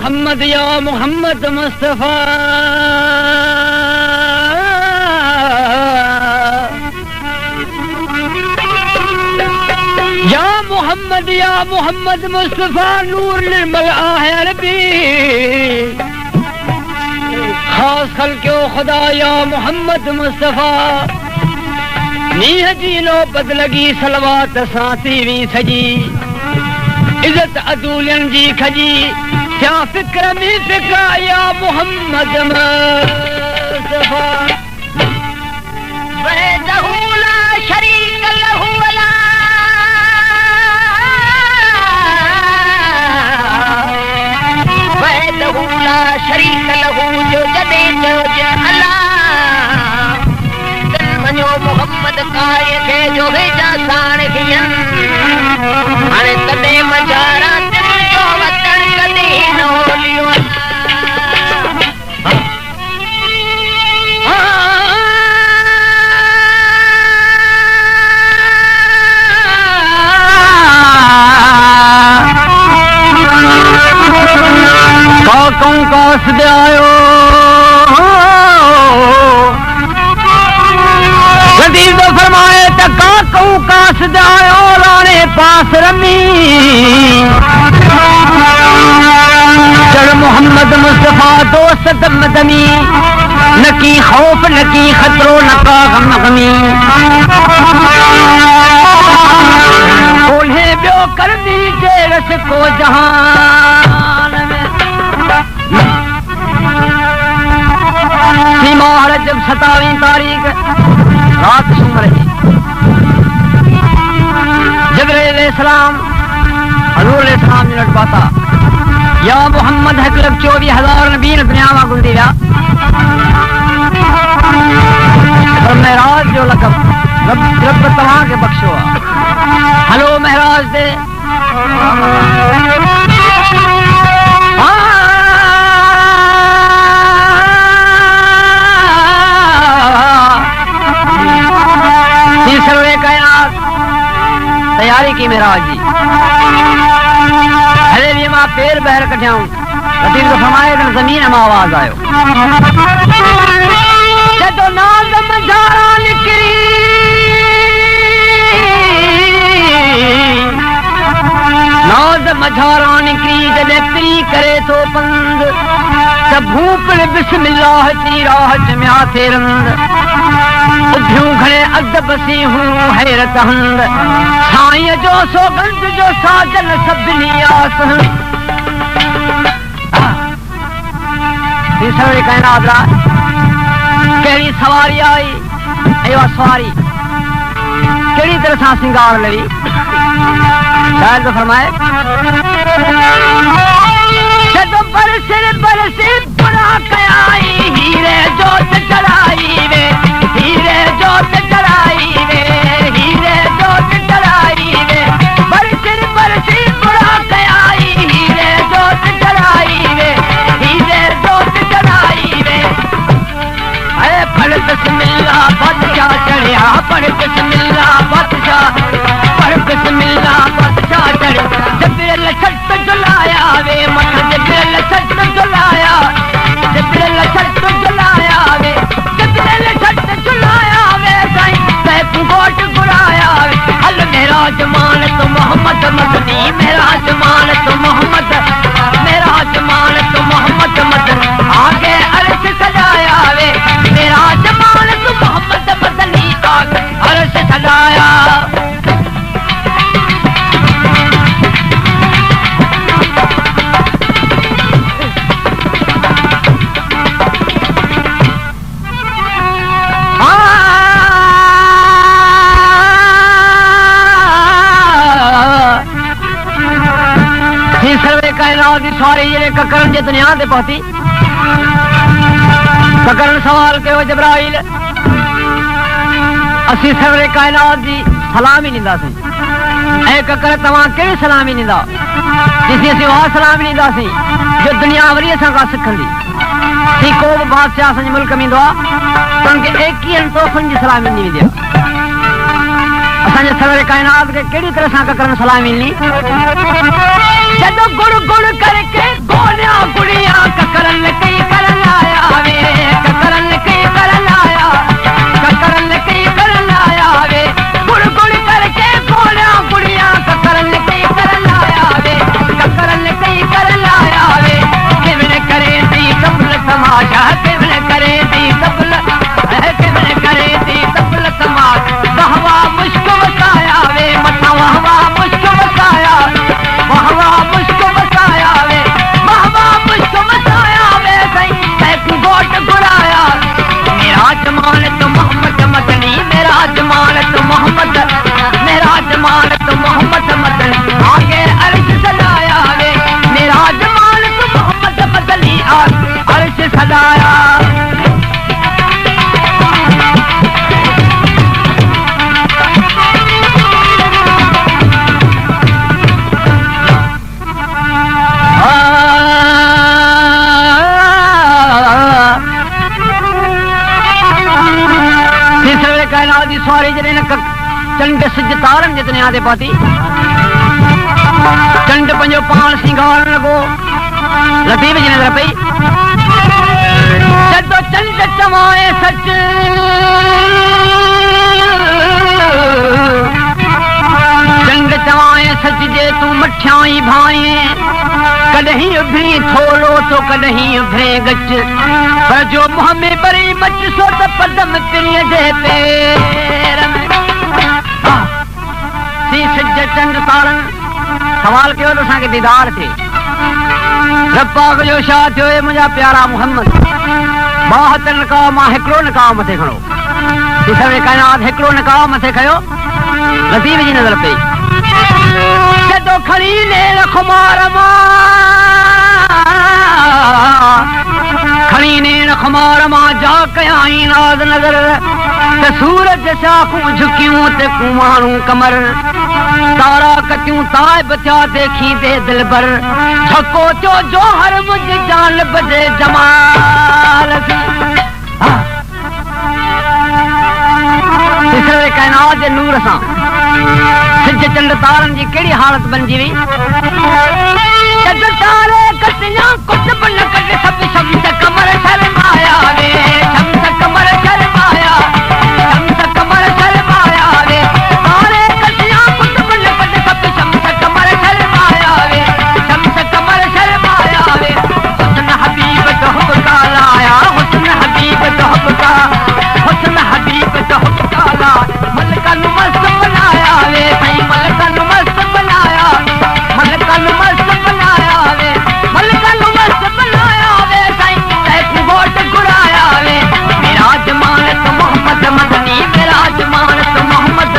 या मोहम्मद मुस्तफा या मोहम्मद मुस्तफा नूर निर्मल आहे अरबी खास खल्क़ो खुदा या मोहम्मद मुस्तफा नीह जी नौबत लगी सलवात सां थी सजी इज्जत अदूलियन जी खजी क्या फिक्र में फिक्र या मोहम्मद मुस्तफा वहदहू ला शरीक लहू वला वहदहू ला शरीक लहू जो जदे जो अल्लाह दिल मनो मोहम्मद काय के जो भेजा साण खियन हाणे तदे मजारा जो वतन कदी नो लियो काकू कास दे आयो गदीर तो फरमाए त काकू कास दे आयो लाने पास रमी चढ़ मोहम्मद मुस्तफा दोस्त मदनी न की खौफ न की खतरो न का गम गमी बोले ब्यो कर दी के रस को जहान में सीमार जब 27 तारीख रात सुन रही जिब्रील अलैहिस्सलाम हजूर अलैहिस्सलाम ने लटपाता या मोहम्मद हक लग 24,000 नबी ने दुनिया में गुल दिया और महराज जो लकब रब तमाम के बख्शो हलो महराज दे तीसरे कायनात तैयारी की महराज जी हले मां पैर बहर कटियाऊं लतीफ तो फरमाए जमीन में आवाज आयो जदो नाज़ मझारा निकरी नाज़ मझारा निकरी जदे परी करे तो पंद त भूपल बिस्मिल्लाह ती राह जमिया थे रंद उधियूं घणे अदब सी हूं हैरत हंद साईं जो सौगंध जो साजन सभिनी आस तीसरे कायनात रा केड़ी सवारी आई अयो सवारी केड़ी तरह सां सिंगार लड़ी शायद तो फरमाए जदों बरसे बुरा कयाई हीरे जोत चढ़ाई वे हीरे जोत चढ़ाई वे हीरे जोत चढ़ाई वे बरसे बुरा कयाई हीरे जोत चढ़ाई वे हीरे जोत चढ़ाई वे अरे पढ़ बिस्मिल्लाह बादशाह चढ़िया पढ़ बिस्मिल्लाह बादशाह पढ़ बिस्मिल्लाह बादशाह चढ़ जिब्रील छत जुलाया वे मत जिब्रील छत जुलाया जिब्रील छत जुलाया वे जिब्रील छत जुलाया वे साईं तैक गोट गुराया हल मेराज मान तो मोहम्मद मदनी मेराज मान तो मोहम्मद मेराज मान तो मोहम्मद मदनी आगे अर्श सजाया वे मेराज मान तो मोहम्मद मदनी आगे अर्श सजाया सारे ये ककरन जे दुनिया ते पहुंची ककरन सवाल कयो जिब्राइल असी सवरे कायनात जी सलाम ही नींदा सी ए ककर तवा केड़ी सलाम ही नींदा जिसी असी वह सलाम ही नींदा सी जो दुनिया वरी असा का सिखंदी सी को बादशाह संज मुल्क में दो तन के एक ही तोहफन जी सलाम ही नहीं दिया असांजे सवेरे कायनात के केड़ी तरह सां ककरन सलामी नी जदो गुड़ गुड़ करके गोलियां गुड़िया ककरन कई करन आया वे ककरन कई करन आया ककरन कई करन आया वे गुड़ गुड़ करके गोलियां गुड़िया ककरन कई करन आया वे ककरन कई करन आया वे किवने करे दी तबल तमाशा किवने करे दी तबल किवने करे दी तबल तमाशा कहवा मुश्क वसाया वे मथा वहवा मुश्क वसाया वहवा मुश्क वसाया वे वहवा मुश्क वसाया वे सही एक गोट गुराया मेरा जमाल तो मोहम्मद मदनी मेरा जमाल तो मोहम्मद मेरा जमाल तो मोहम्मद मदनी आगे अर्श सजाया वे मेरा जमाल तो मोहम्मद मदनी अर्श सजाया सारे जने चंड सिज तारन जितने आदे पाती चंड पंजो पान सिंगार लगो लतीफ जी नजर पई जदो चंड चवाए सच चंड चवाए सच जे तू मठियाई भाए कदहीं उभरी थोड़ो तो कदहीं उभरे गच पर जो मुंह में बरी मच सो त पदम पिरिय जे पैर में सी सज चंड तारन सवाल कयो तो असांखे दीदार थे रब पाक जो शाह थियो मुंहिंजा प्यारा मोहम्मद बाहतन का मां हिकिड़ो निकाह मथे खणो तीसरे कायनात हिकिड़ो निकाह मथे खयो लतीफ जी नज़र पई जदो खड़ी ने रखमार खड़ी ने रखमार मां जा कयाई नाज नजर ते सूरज शाखूं झुकियूं ते कुमारूं कमर तारा कतियूं ताइब थिया देखी दे दिलबर छको चो जो हर मुझ जान बजे जमाल तीसरे कायनात जे नूर सां सिज चंड तारन जी केड़ी हालत बनजी हुई जद तारे कटिया कुछ बन कट सब शम्स कमर शर्माया वे शम्स कमर शर्माया शम्स कमर शर्माया वे तारे कटिया कुछ बन कट सब शम्स कमर शर्माया वे शम्स कमर शर्माया वे हुस्न हबीब तोहब का लाया हुस्न हबीब तोहब का हुस्न हबीब तोहब का ला मलकन मस्त बनाया वे सही मलकन मस्त बनाया मलकन मस्त बनाया वे मलकन मस्त बनाया वे सही एक वोट गुराया वे मेरा जमाल तो मोहम्मद मदनी मेरा जमाल तो मोहम्मद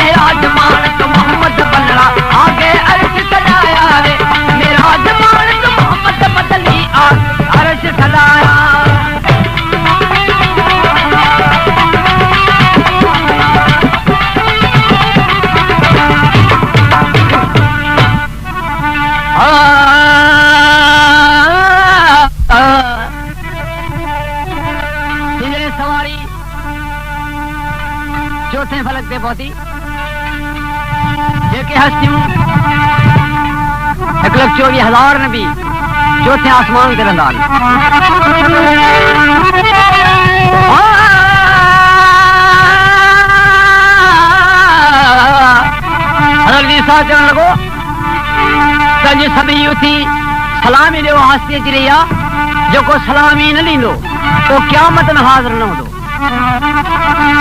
मेरा जमाल तो मोहम्मद बल्ला आगे अर्श सजाया वे मेरा जमाल तो मोहम्मद मदनी अर्श सजाया सवारी चौथे फलक ते पहुती जेके हस्तियों 1,24,000 नबी चौथे आसमान ते रहंदा हज़रत ईसा चवण लॻो तंहिंजी सभई उथी सलामी ॾियो हस्ती अची रही आहे जेको सलामी न ॾींदो वो क़यामत में हाज़िर न हूंदो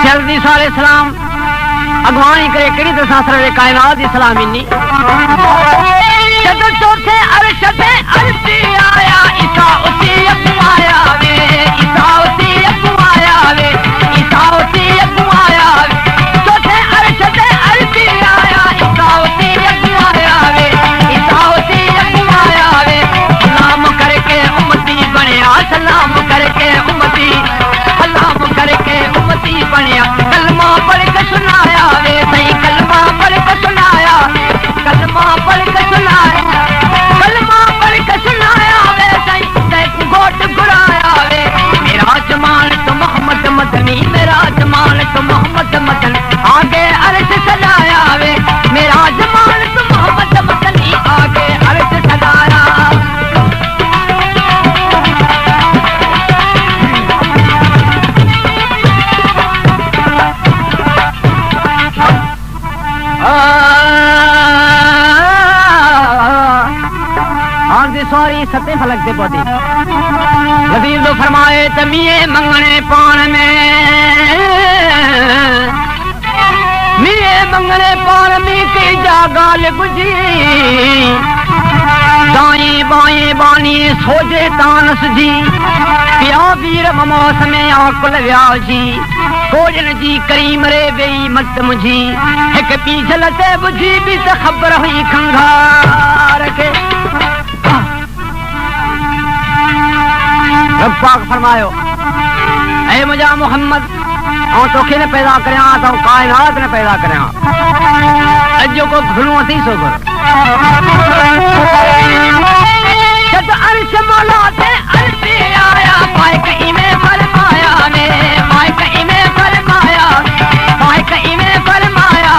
हज़रत ईसा अलैहिस्सलाम अगवानी करे केड़ी तरह सरे कायनात जी सलामी ॾिनी जदों चौथे अर्श ते अर्शी आया ईसा उथी अगवाया वे ईसा उथी अगवाया वे ईसा उथी अगवाया वे चौथे अर्श ते अर्शी आया ईसा उथी अगवाया वे ईसा उथी अगवाया वे सलाम करके उम्मती बनया सलाम करके उम्मती सलाम करके उम्मती बनया कलमा पढ़ के सुनाया वे सही कलमा पढ़ के सुनाया कलमा पढ़ के सुनाया कलमा पढ़ के सुनाया वे सही सते फलक ते पहुंची वजीर तो फरमाए तमिए मंगने पान में मिए मंगने पान में की जागाल बुझी दाएं बाएं बानी सोजे तानस जी पिया वीर ममोस में आकुल व्याव जी कोजन जी करीम रे बेई मत मुझी एक पीछल से बुझी भी तो खबर हुई खंगार के रब पाक फरमायो ऐ मुझा मोहम्मद और तोखे ने पैदा करया तो कायनात ने पैदा करया अजो को घुनो थी सोगर जब अर्श मौला से अर्श आया पाए कहीं में फरमाया ने पाए कहीं में फरमाया पाए कहीं में फरमाया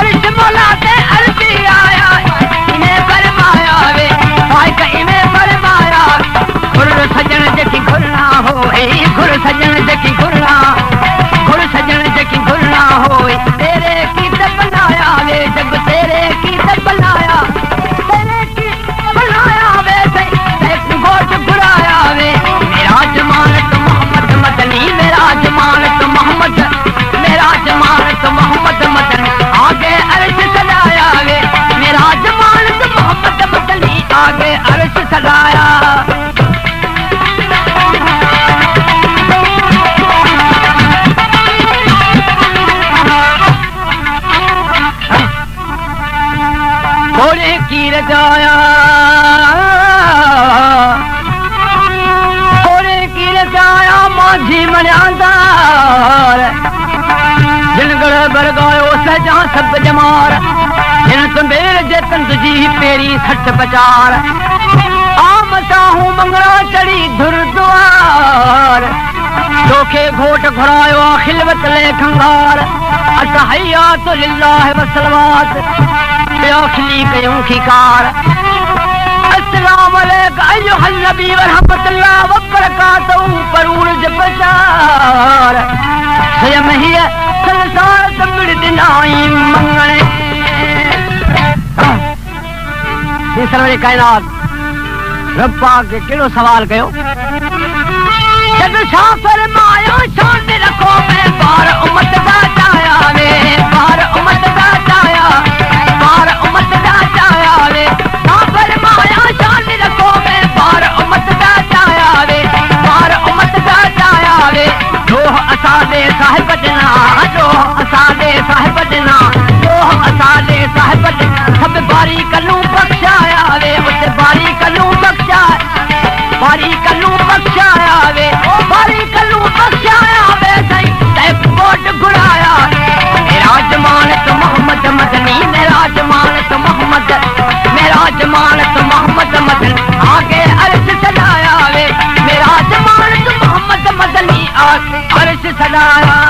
अर्श मौला से अर्श आया इन्हें फरमाया वे पाए कहीं में फरमाया गुर सजन जकी घुरना हो गुर सजन जकी घुरना गुर सजन जकी घुरना हो तेरे की तब बनाया वे जब तेरे की तब बनाया तेरे की बनाया वे एक गोट घुराया वे मेरा जमानत मोहम्मद मदनी मेरा जमानत मोहम्मद मेरा जमानत मोहम्मद मदनी आगे अर्श सजाया वे मेरा जमानत मोहम्मद मदनी आगे अर्श सजाया घोड़े की रजाया घोड़े की रजाया माझी मनादार जिन गढ़ बर गायो सजा सब जमार जिन तुम्बेर जेतन तुझी पेरी सठ बचार आम चाहूं मंगला चढ़ी धुर द्वार चोखे घोट घुरायो खिलवत ले खंगार अतहैया तो लिल्लाह वसलवात बेअखली कयूं खिकार अस्सलाम अलैकुम अय्युहल नबी व रहमतुल्लाह व बरकातहू परूर जबचार स्वयं ही संसार संबिड़ दिनाई मंगणे ये सरवरे कायनात रब पाक के केड़ो सवाल कयो जब शाह फरमायो शान रखो मैं बार उम्मत दा चाया वे बार उम्मत दा चाया बार उम्मत दा चाया वे शाह फरमाया शान रखो मैं बार उम्मत दा चाया वे बार उम्मत दा चाया वे रोह असादे साहिब जना रोह असादे साहिब जना रोह असादे साहिब सब बारी कलू बख्शाया वे उस बारी कलू बख्शा बारी कलू बख्शाया वे बारी कलू बख्शाया वे सही तैब कोट घुराया मेरा जमानत मोहम्मद मदनी मेरा जमानत मोहम्मद मेरा जमानत मोहम्मद मदनी आगे अर्श सजाया वे मेरा जमानत मोहम्मद मदनी आगे अर्श सजाया